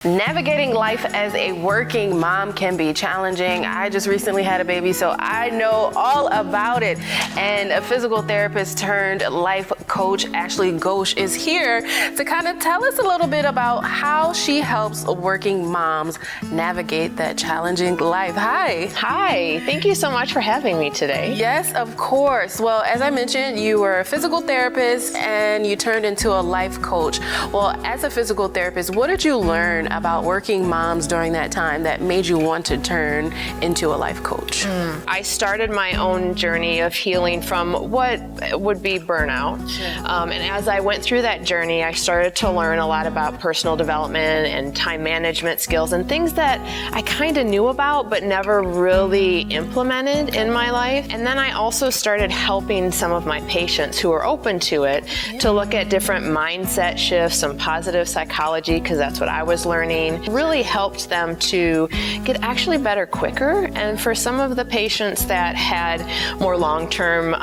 Navigating life as a working mom can be challenging. I just recently had a baby, so I know all about it. And a physical therapist turned life coach, Ashley Ghose, is here to kind of tell us a little bit about how she helps working moms navigate that challenging life. Hi. Hi, thank you so much for having me today. Yes, of course. Well, as I mentioned, you were a physical therapist and you turned into a life coach. Well, as a physical therapist, what did you learn about working moms during that time that made you want to turn into a life coach? I started my own journey of healing from what would be burnout. And as I went through that journey, I started to learn a lot about personal development and time management skills and things that I kind of knew about but never really implemented in my life. And then I also started helping some of my patients who are open to it to look at different mindset shifts, some positive psychology, because that's what I was learning. Really helped them to get actually better quicker. And for some of the patients that had more long-term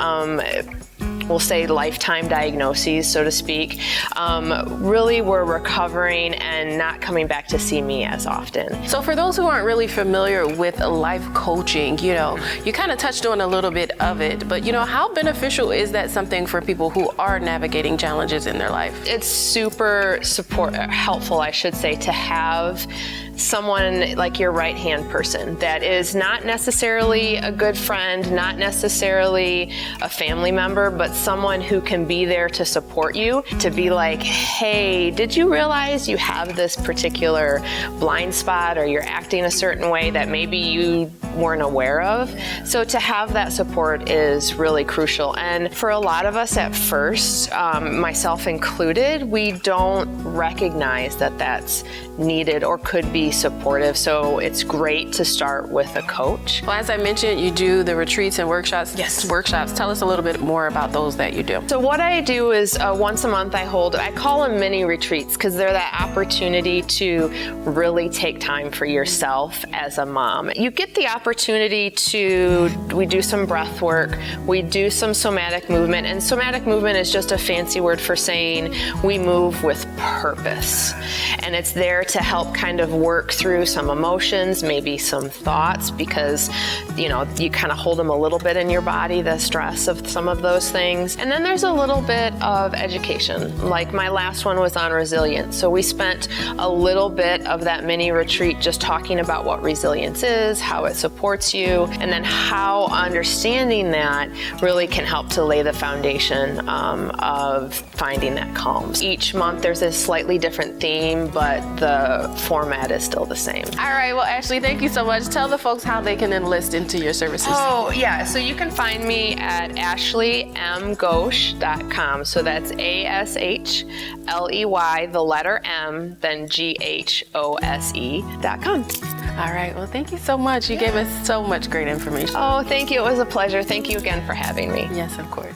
we'll say lifetime diagnoses, so to speak, really were recovering and not coming back to see me as often. So for those who aren't really familiar with life coaching, you kind of touched on a little bit of it, but how beneficial is that something for people who are navigating challenges in their life? It's super helpful, I should say, to have someone like your right-hand person that is not necessarily a good friend, not necessarily a family member, but someone who can be there to support you, to be like, hey, did you realize you have this particular blind spot or you're acting a certain way that maybe you weren't aware of? So to have that support is really crucial. And for a lot of us at first, myself included, we don't recognize that that's needed or could be supportive. So it's great to start with a coach. Well, as I mentioned, you do the retreats and workshops. Yes. Workshops. Tell us a little bit more about those that you do. So what I do is once a month I call them mini retreats because they're that opportunity to really take time for yourself as a mom. You get the opportunity we do some breath work, we do some somatic movement, and somatic movement is just a fancy word for saying we move with purpose. And it's there to help kind of work through some emotions, maybe some thoughts, because you kind of hold them a little bit in your body, the stress of some of those things. And then there's a little bit of education. Like my last one was on resilience. So we spent a little bit of that mini retreat just talking about what resilience is, how it supports you, and then how understanding that really can help to lay the foundation of finding that calm. Each month there's a slightly different theme, but the format is still the same. All right, well, Ashley, thank you so much. Tell the folks how they can enlist into your services. Oh, yeah, so you can find me at ashleymghose.com. So that's ASHLEY, the letter M, then GHOSE.com. All right, well, thank you so much. You gave us so much great information. Oh, thank you. It was a pleasure. Thank you again for having me. Yes, of course.